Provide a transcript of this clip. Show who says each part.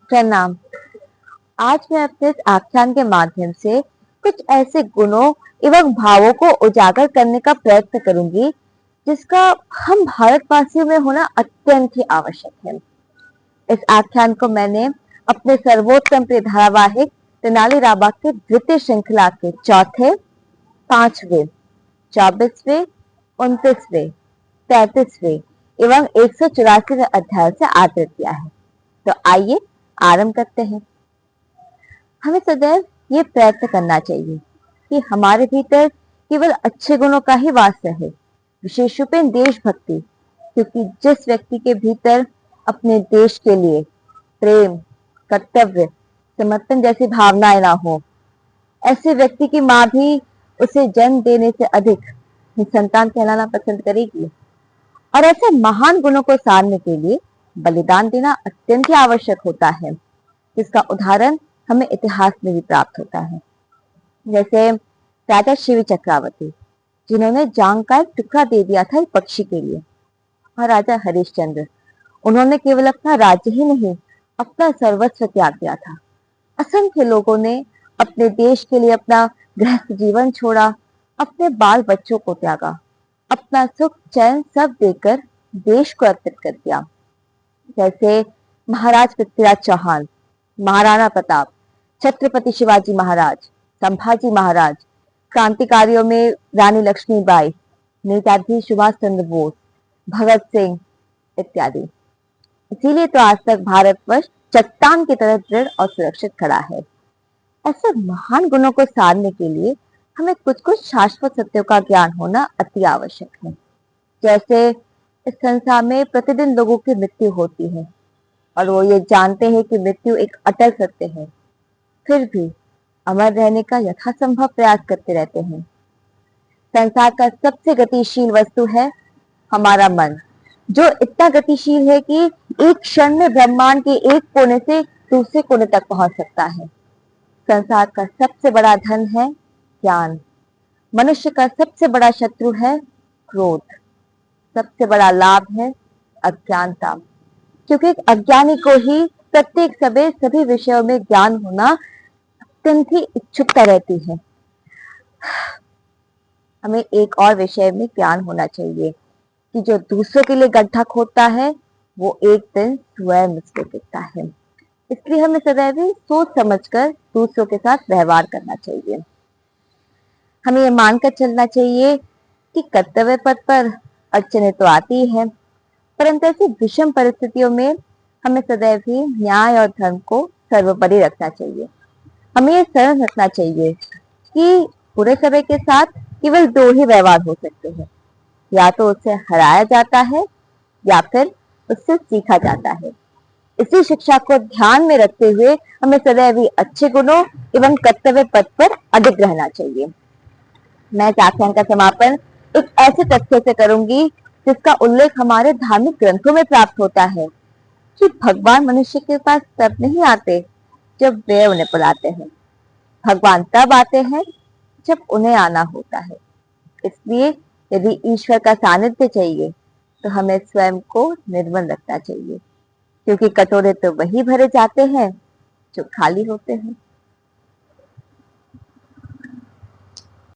Speaker 1: प्रणाम। आज मैं अपने इस आख्यान के माध्यम से कुछ ऐसे गुणों एवं भावों को उजागर करने का प्रयत्न करूंगी जिसका हम भारतवासियों में होना अत्यंत ही आवश्यक है। इस आख्यान को मैंने अपने सर्वोत्तम प्रिय धारावाहिक तेनाली रामा के द्वितीय श्रृंखला के चौथे, 5वें, 24वें, 29वें, 33वें एवं 184वें अध्याय से आदृत किया है। तो आइए आरंभ करते हैं। हमें सदैव ये प्रयत्न करना चाहिए कि हमारे भीतर केवल अच्छे गुणों का ही वास रहे, विशेष रूप में देशभक्ति, क्योंकि जिस व्यक्ति के भीतर अपने देश के लिए प्रेम, कर्तव्य, समर्पण जैसी भावनाएं ना हो, ऐसे व्यक्ति की माँ भी उसे जन्म देने से अधिक संतान कहलाना पसंद करेगी। और ऐसे महान गुणों को सारने के लिए बलिदान देना अत्यंत ही आवश्यक होता है, जिसका उदाहरण हमें इतिहास में भी प्राप्त होता है। जैसे राजा शिवी चक्रवर्ती, जिन्होंने जांग का एक टुकड़ा दे दिया था एक पक्षी के लिए, और राजा हरिश्चंद्र, उन्होंने केवल अपना राज्य ही नहीं, अपना सर्वस्व त्याग दिया था। असंख्य लोगों ने अपने देश के लिए अपना गृहस्थ जीवन छोड़ा, अपने बाल बच्चों को त्यागा, अपना सुख चैन सब देकर देश को अर्पित कर दिया। जैसे महाराज पृथ्वीराज चौहान, महाराणा प्रताप, छत्रपति शिवाजी महाराज, संभाजी महाराज, क्रांतिकारियों में रानी लक्ष्मीबाई, नेताजी सुभाष चंद्र बोस, भगत सिंह इत्यादि। इसीलिए तो आज तक भारतवर्ष चट्टान की तरह दृढ़ और सुरक्षित खड़ा है। ऐसे महान गुणों को सारने के लिए हमें कुछ कुछ शाश्वत सत्यों का ज्ञान होना अति आवश्यक है। जैसे इस संसार में प्रतिदिन लोगों की मृत्यु होती है और वो ये जानते हैं कि मृत्यु एक अटल सत्य है, फिर भी अमर रहने का यथासंभव प्रयास करते रहते हैं। संसार का सबसे गतिशील वस्तु है हमारा मन, जो इतना गतिशील है कि एक क्षण में ब्रह्मांड के एक कोने से दूसरे कोने तक पहुंच सकता है। संसार का सबसे बड़ा धन है ज्ञान। मनुष्य का सबसे बड़ा शत्रु है क्रोध। सबसे बड़ा लाभ है अज्ञानता, क्योंकि एक अज्ञानी को ही प्रत्येक समय सभी विषयों में ज्ञान होना अत्यंत ही इच्छुकता रहती है। हमें एक और विषय में ज्ञान होना चाहिए कि जो दूसरों के लिए गड्ढा खोदता है वो एक दिन स्वयं उसको दिखता है। इसलिए हमें सदैव सोच समझकर दूसरों के साथ व्यवहार करना चाहिए। हमें ये मानकर चलना चाहिए कि कर्तव्य पथ पर अड़चने तो आती है, परंतु ऐसी विषम परिस्थितियों में हमें सदैव ही न्याय और धर्म को सर्वोपरि रखना चाहिए। हमें ये स्मरण रखना चाहिए कि बुरे समय के साथ केवल दो ही व्यवहार हो सकते हैं, या तो उससे हराया जाता है या फिर उससे सीखा जाता है। इसी शिक्षा को ध्यान में रखते हुए हमें सदैव ही अच्छे गुणों एवं कर्तव्य पथ पर अडिग रहना चाहिए। मैं इस आख्यान का समापन एक ऐसे तथ्य से करूंगी जिसका उल्लेख हमारे धार्मिक ग्रंथों में प्राप्त होता है कि भगवान मनुष्य के पास तब नहीं आते जब वे उन्हें बुलाते हैं, भगवान तब आते हैं जब उन्हें आना होता है। इसलिए यदि ईश्वर का सानिध्य चाहिए तो हमें स्वयं को निर्मल रखना चाहिए, क्योंकि कटोरे तो वही भरे जाते हैं जो खाली होते हैं।